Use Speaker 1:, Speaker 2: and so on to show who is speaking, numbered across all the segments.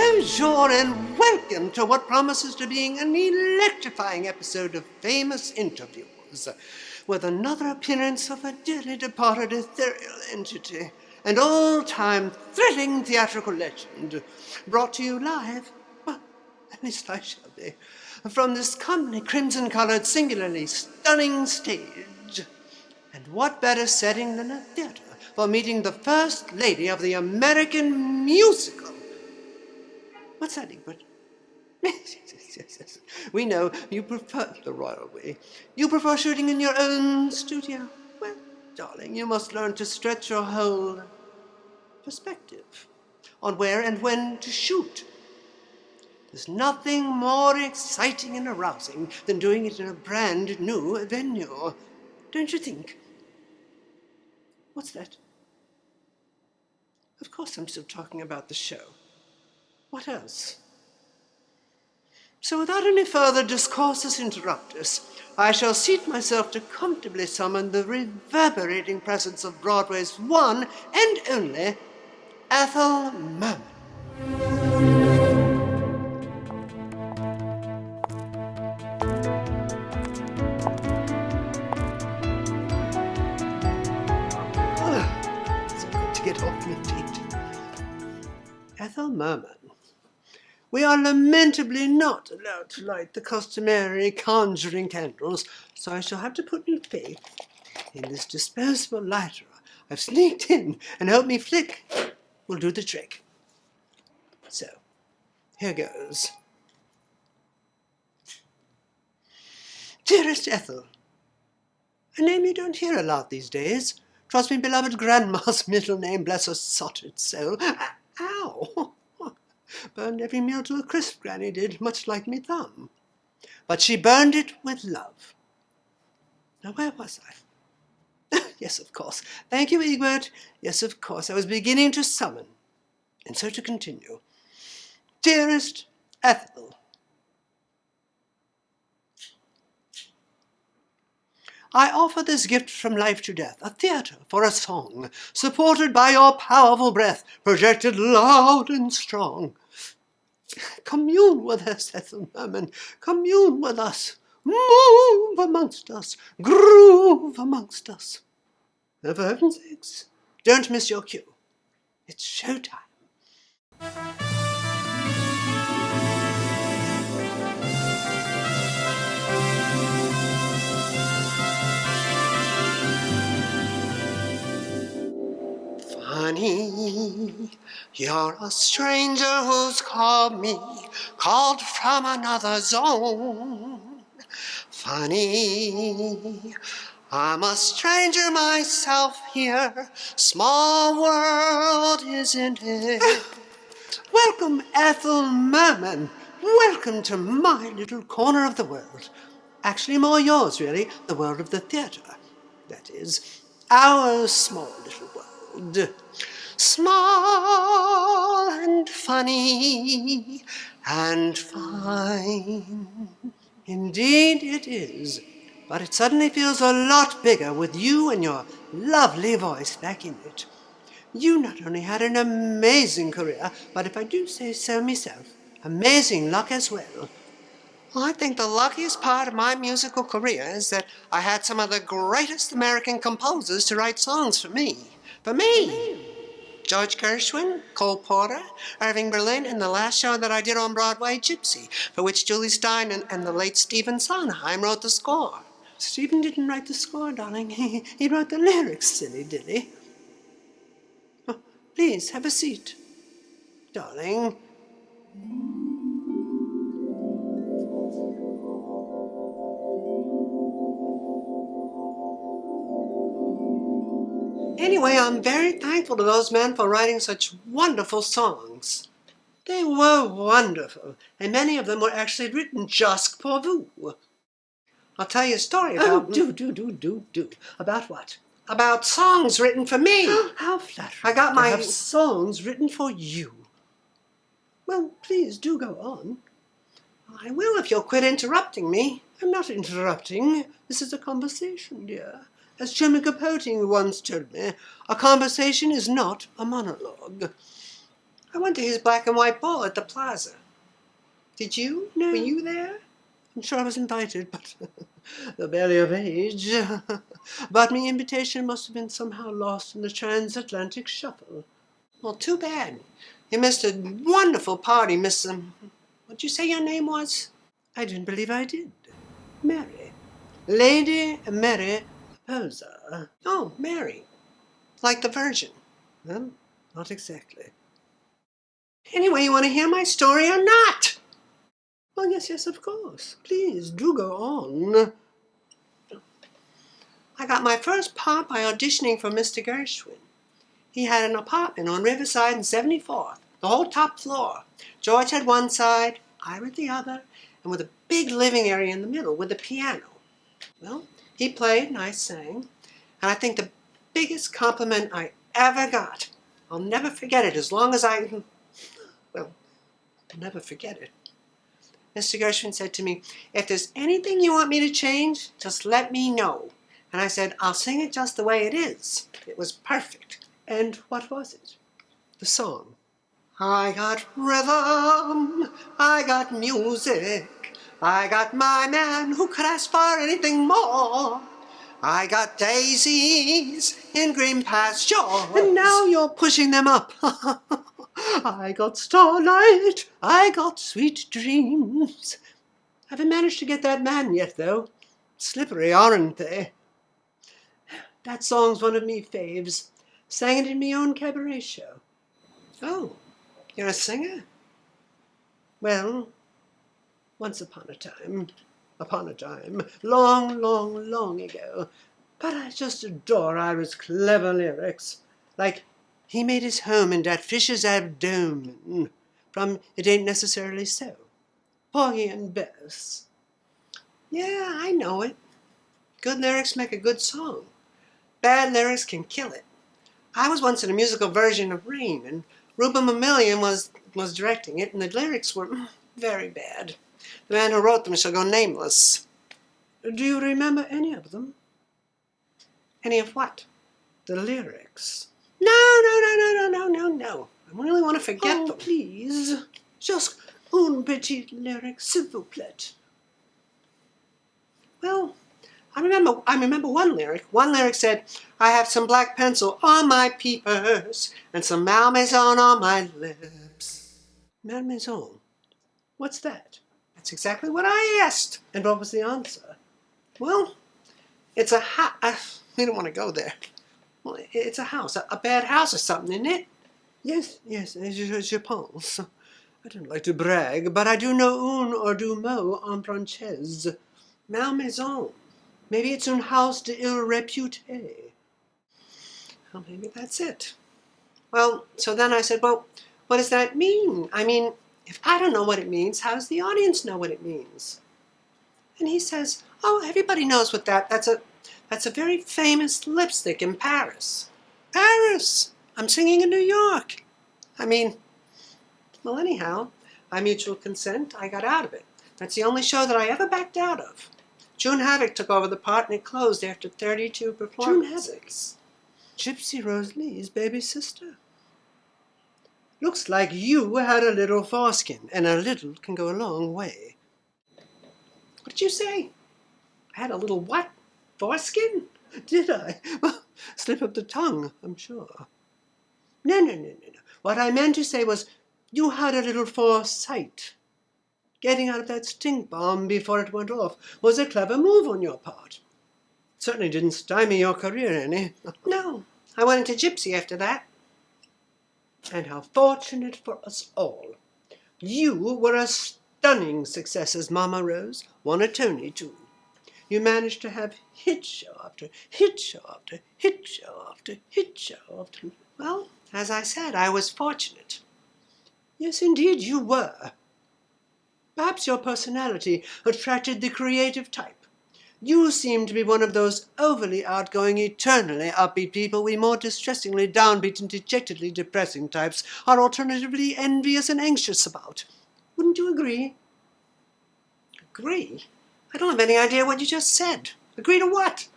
Speaker 1: Bonjour and welcome to what promises to be an electrifying episode of Famous Interviews, with another appearance of a dearly departed ethereal entity, an all-time thrilling theatrical legend, brought to you live, well, at least I shall be, from this comely crimson-coloured, singularly stunning stage. And what better setting than a theatre for meeting the First Lady of the American musical? What's that, Egbert? Yes. We know you prefer the royal way. You prefer shooting in your own studio. Well, darling, you must learn to stretch your whole perspective on where and when to shoot. There's nothing more exciting and arousing than doing it in a brand new venue. Don't you think? What's that? Of course I'm still talking about the show. What else? So without any further discourses interruptus, I shall seat myself to comfortably summon the reverberating presence of Broadway's one and only Ethel Merman. So good to get off my feet. Ethel Merman. We are lamentably not allowed to light the customary conjuring candles, so I shall have to put my faith in this disposable lighter I've sneaked in, and help me flick will do the trick. So, here goes. Dearest Ethel, a name you don't hear a lot these days. Trust me, beloved grandma's middle name, bless her sotted soul. Ow! Burned every meal to a crisp, Granny did, much like me thumb. But she burned it with love. Now, where was I? Yes, of course. Thank you, Egbert. Yes, of course. I was beginning to summon. And so to continue. Dearest Ethel, I offer this gift from life to death, a theatre for a song, supported by your powerful breath, projected loud and strong. Commune with us, Ethel Merman, commune with us, move amongst us, groove amongst us. And for heaven's sakes, don't miss your cue. It's showtime. Funny, you're a stranger who's called me, called from another zone. Funny, I'm a stranger myself here, small world, isn't it? Welcome, Ethel Merman. Welcome to my little corner of the world. Actually, more yours, really, the world of the theatre. That is, our small little world. Small and funny and fine. Indeed it is. But it suddenly feels a lot bigger with you and your lovely voice back in it. You not only had an amazing career, but if I do say so myself, amazing luck as well. I think the luckiest part of my musical career is that I had some of the greatest American composers to write songs for me. For me! George Gershwin, Cole Porter, Irving Berlin, and the last show that I did on Broadway, Gypsy, for which Julie Stein and the late Stephen Sondheim wrote the score. Stephen didn't write the score, darling. He wrote the lyrics, silly dilly. Oh, please, have a seat, darling. Anyway, I'm very thankful to those men for writing such wonderful songs. They were wonderful, and many of them were actually written just pour vous. I'll tell you a story about... Oh, do. About what? About songs written for me. How flattering. I got my songs written for you. Well, please do go on. I will if you'll quit interrupting me. I'm not interrupting. This is a conversation, dear. As Jimmy Capote once told me, a conversation is not a monologue. I went to his black and white ball at the Plaza. Did you?
Speaker 2: No.
Speaker 1: Were you there? I'm sure I was invited, but though barely of age. But my invitation must have been somehow lost in the transatlantic shuffle. Well, too bad. You missed a wonderful party, Miss... what'd you say your name was? I didn't believe I did. Mary. Lady Mary Pozah. Oh, Mary. Like the Virgin. Well, not exactly. Anyway, you want to hear my story or not? Oh, yes, of course. Please, do go on. I got my first part by auditioning for Mr. Gershwin. He had an apartment on Riverside and 74th, the whole top floor. George had one side, I had the other, and with a big living area in the middle with a piano. Well, he played and I sang, and I think the biggest compliment I ever got, I'll never forget it as long as I'll never forget it. Mr. Gershwin said to me, if there's anything you want me to change, just let me know. And I said, I'll sing it just the way it is. It was perfect. And what was it? The song. I got rhythm, I got music, I got my man, who could ask for anything more? I got daisies in green pastures. And now you're pushing them up. I got starlight, I got sweet dreams. Haven't managed to get that man yet, though. Slippery, aren't they? That song's one of me faves. Sang it in me own cabaret show. Oh, you're a singer? Well, once upon a time, long ago. But I just adore Ira's clever lyrics. Like, he made his home in that fish's abdomen, from It Ain't Necessarily So. Porgy and Bess. Yeah, I know it. Good lyrics make a good song. Bad lyrics can kill it. I was once in a musical version of Rain, and Ruben Mamillion was directing it, and the lyrics were very bad. The man who wrote them shall go nameless. Do you remember any of them? Any of what? The lyrics. No. I really want to forget them. Please. Just une petite lyric, s'il vous plaît. Well, I remember one lyric. One lyric said, I have some black pencil on my peepers and some Malmaison on my lips. Malmaison? What's that? That's exactly what I asked. And what was the answer? Well, it's a we don't want to go there. Well, it's a house, a bad house or something, isn't it? Yes, je pense. I don't like to brag, but I do know un or deux mots en français. Malmaison. Maybe it's un house de ill réputé. Well, maybe that's it. Well, so then I said, well, what does that mean? I mean, if I don't know what it means, how does the audience know what it means? And he says, oh, everybody knows what that's a very famous lipstick in Paris. Paris! I'm singing in New York. I mean, well, anyhow, by mutual consent, I got out of it. That's the only show that I ever backed out of. June Havoc took over the part and it closed after 32 performances. June Havoc? Gypsy Rose Lee's baby sister. Looks like you had a little foreskin, and a little can go a long way. What did you say? I had a little what? Foreskin? Did I? Well, slip of the tongue, I'm sure. No. What I meant to say was, you had a little foresight. Getting out of that stink bomb before it went off was a clever move on your part. Certainly didn't stymie your career any. No, I went into Gypsy after that. And how fortunate for us all. You were a stunning success as Mama Rose, won a Tony too. You managed to have hit show after hit show after hit show after hit show after. Well, as I said, I was fortunate. Yes, indeed you were. Perhaps your personality attracted the creative type. You seem to be one of those overly outgoing, eternally upbeat people we more distressingly downbeat and dejectedly depressing types are alternatively envious and anxious about. Wouldn't you agree? Agree? I don't have any idea what you just said. Agree to what?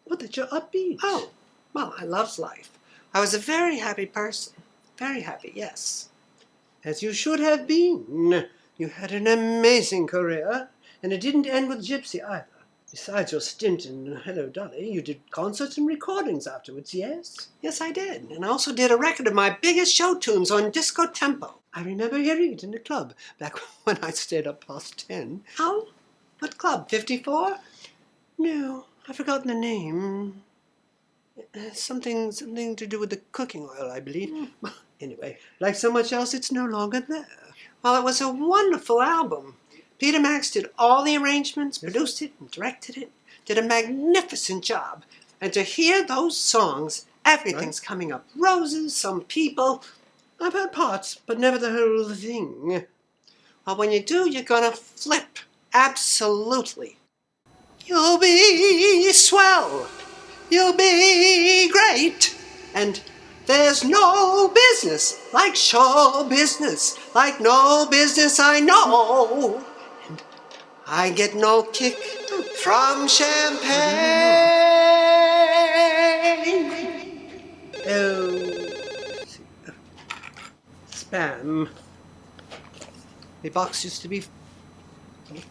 Speaker 1: Well, that you're upbeat. Oh, well, I loved life. I was a very happy person. Very happy, yes. As you should have been. You had an amazing career, and it didn't end with Gypsy either. Besides your stint in Hello Dolly, you did concerts and recordings afterwards, yes? Yes, I did. And I also did a record of my biggest show tunes on disco tempo. I remember hearing it in a club back when I stayed up past 10. Oh? What club? 54? No, I've forgotten the name. Something to do with the cooking oil, I believe. Well, anyway, like so much else, it's no longer there. Well, it was a wonderful album. Peter Max did all the arrangements, produced it, and directed it. Did a magnificent job. And to hear those songs, everything's coming up. Roses, some people. I've heard parts, but never the whole thing. Well, when you do, you're gonna flip. Absolutely. You'll be swell. You'll be great. And there's no business like show business, like no business I know. And I get no kick from champagne. Oh, spam. The box used to be...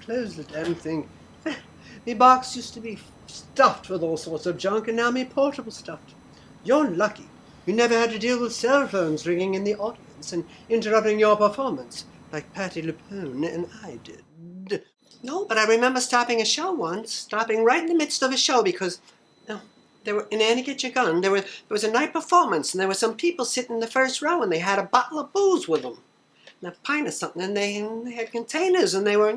Speaker 1: Close the damn thing. Me box used to be stuffed with all sorts of junk, and now me portable stuffed. You're lucky. You never had to deal with cell phones ringing in the audience and interrupting your performance, like Patti LuPone and I did. No, but I remember stopping a show once, stopping right in the midst of a show because, there were in Annie Get Your Gun, there was a night performance, and there were some people sitting in the first row, and they had a bottle of booze with them, and a pint of something, and they had containers, and they were,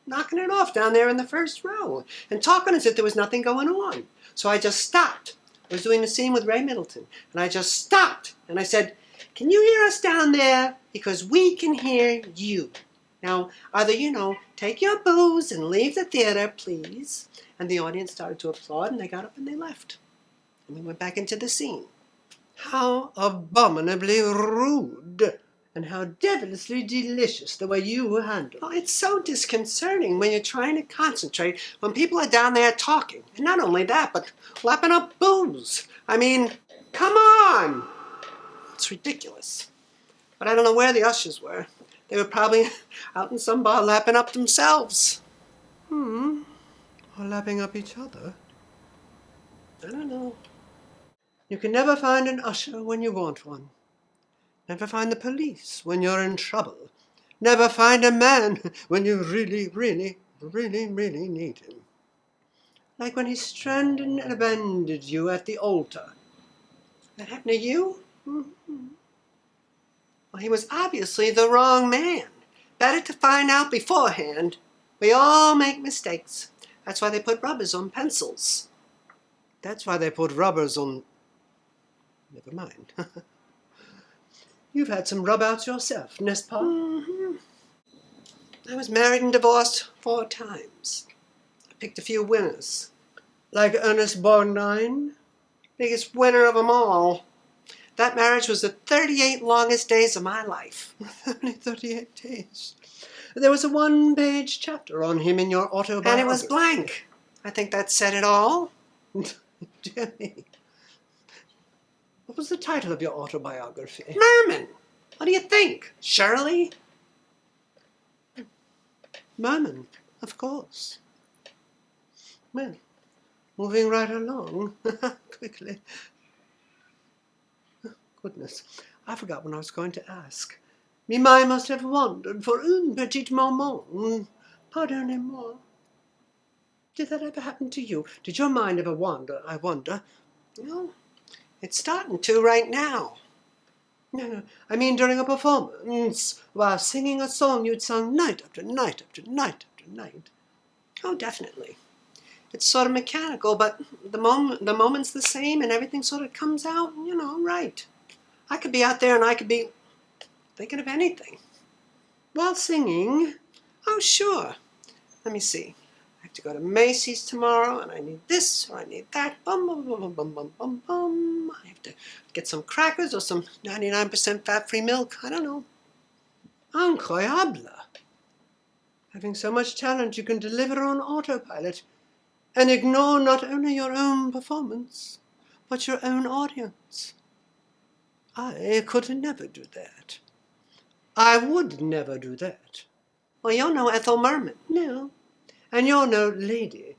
Speaker 1: knocking it off down there in the first row and talking as if there was nothing going on. So I just stopped. I was doing a scene with Ray Middleton, and I just stopped, and I said, "Can you hear us down there? Because we can hear you. Now, either, take your booze and leave the theater, please." And the audience started to applaud, and they got up and they left. And we went back into the scene. How abominably rude. And how devilishly delicious the way you handle. Oh, it's so disconcerting when you're trying to concentrate when people are down there talking. And not only that, but lapping up booze. I mean, come on! It's ridiculous. But I don't know where the ushers were. They were probably out in some bar lapping up themselves. Or lapping up each other. I don't know. You can never find an usher when you want one. Never find the police when you're in trouble. Never find a man when you really, really, really, really need him. Like when he stranded and abandoned you at the altar. That happened to you? Mm-hmm. Well, he was obviously the wrong man. Better to find out beforehand. We all make mistakes. That's why they put rubbers on pencils. That's why they put rubbers on... Never mind. You've had some rub-outs yourself, n'est-ce pas? Mm-hmm. I was married and divorced 4 times. I picked a few winners. Like Ernest Borgnine, biggest winner of them all. That marriage was the 38 longest days of my life. Only 38 days. There was a 1-page chapter on him in your autobiography. And it was blank. I think that said it all. Dear me. What was the title of your autobiography? Merman. What do you think? Shirley? Merman, of course. Well, moving right along. Quickly. Goodness, I forgot what I was going to ask. Me mind must have wandered for un petit moment. Pardonnez-moi. Did that ever happen to you? Did your mind ever wander, I wonder? No. It's starting to right now. No, I mean during a performance, while singing a song you'd sung night after night after night after night. Oh, definitely. It's sort of mechanical, but the moment's the same and everything sort of comes out, right. I could be out there and I could be thinking of anything. While singing? Oh, sure. Let me see. I have to go to Macy's tomorrow, and I need this, or I need that. Bum, bum, bum, bum, bum, bum, bum, bum. I have to get some crackers or some 99% fat-free milk. I don't know. Incroyable. Having so much talent you can deliver on autopilot and ignore not only your own performance, but your own audience. I could never do that. I would never do that. Well, you're no Ethel Merman. No. And you're no lady.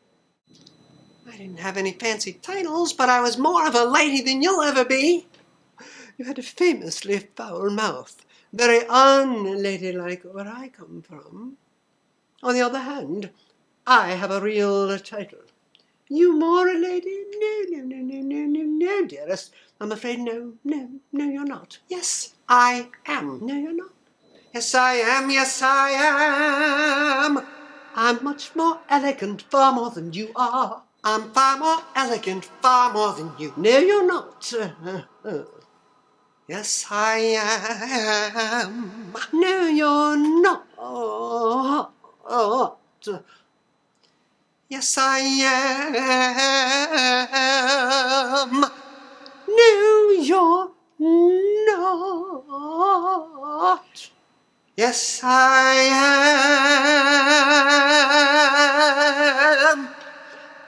Speaker 1: I didn't have any fancy titles, but I was more of a lady than you'll ever be. You had a famously foul mouth, very unladylike where I come from. On the other hand, I have a real title. You more a lady? No, dearest. I'm afraid no, you're not. Yes, I am. No, you're not. Yes, I am. I'm much more elegant, far more than you are. I'm far more elegant, far more than you. No, you're not. Yes, I am. No, you're not. Yes, I am. No, you're not. Yes, I am.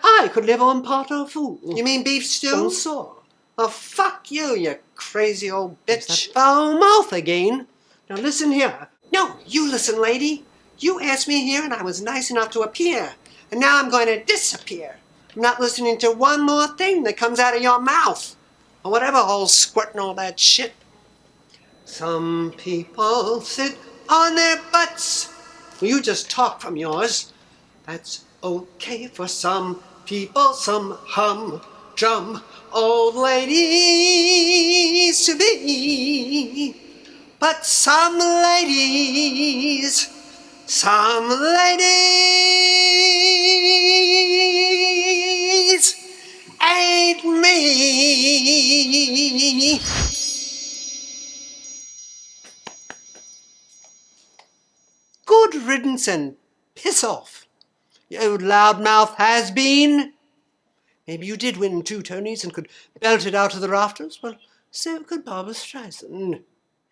Speaker 1: I could live on pot au fou. You mean beef stew? Bonsoir. Oh, fuck you, you crazy old bitch. That foul mouth again. Now listen here. No, you listen, lady. You asked me here and I was nice enough to appear. And now I'm going to disappear. I'm not listening to one more thing that comes out of your mouth. Or whatever, all squirting all that shit. Some people sit on their butts. Well, you just talk from yours. That's okay for some people, some humdrum old ladies to be. But some ladies ain't me. Good riddance and piss off, you old loudmouth has-been. Maybe you did win 2 Tonys and could belt it out of the rafters. Well, so could Barbra Streisand.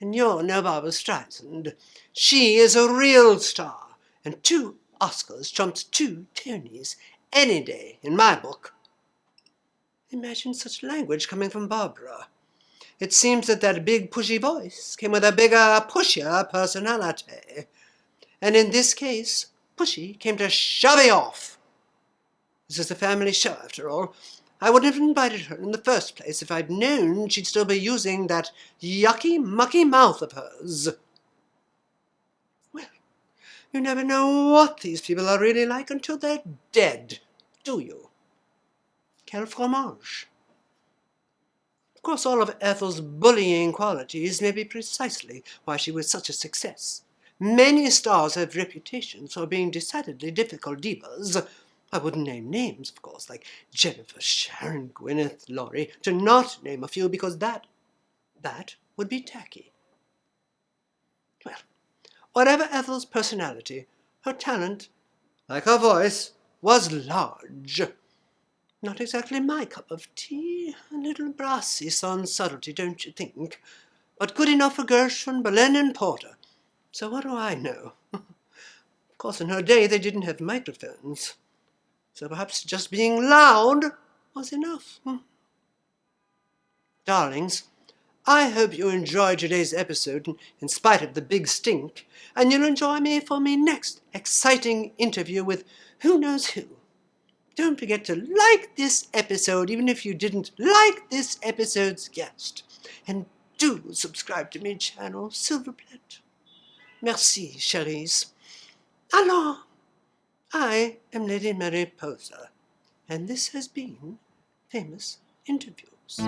Speaker 1: And you're no Barbra Streisand. She is a real star. And 2 Oscars trumps 2 Tonys any day, in my book. Imagine such language coming from Barbara. It seems that big pushy voice came with a bigger, pushier personality. And in this case, pushy came to shove me off. This is a family show, after all. I wouldn't have invited her in the first place if I'd known she'd still be using that yucky, mucky mouth of hers. Well, you never know what these people are really like until they're dead, do you? Quel fromage. Of course, all of Ethel's bullying qualities may be precisely why she was such a success. Many stars have reputations for being decidedly difficult divas. I wouldn't name names, of course, like Jennifer, Sharon, Gwyneth, Laurie, to not name a few, because that would be tacky. Well, whatever Ethel's personality, her talent, like her voice, was large. Not exactly my cup of tea, a little brassy sans subtlety, don't you think? But good enough for Gershwin, Berlin, and Porter. So what do I know? Of course, in her day they didn't have microphones. So perhaps just being loud was enough. Darlings, I hope you enjoyed today's episode in spite of the big stink, and you'll enjoy me for my next exciting interview with who knows who. Don't forget to like this episode, even if you didn't like this episode's guest. And do subscribe to my channel, Silverplate. Merci, chéries. Alors, I am Lady Mary Pozah, and this has been Famous Interviews.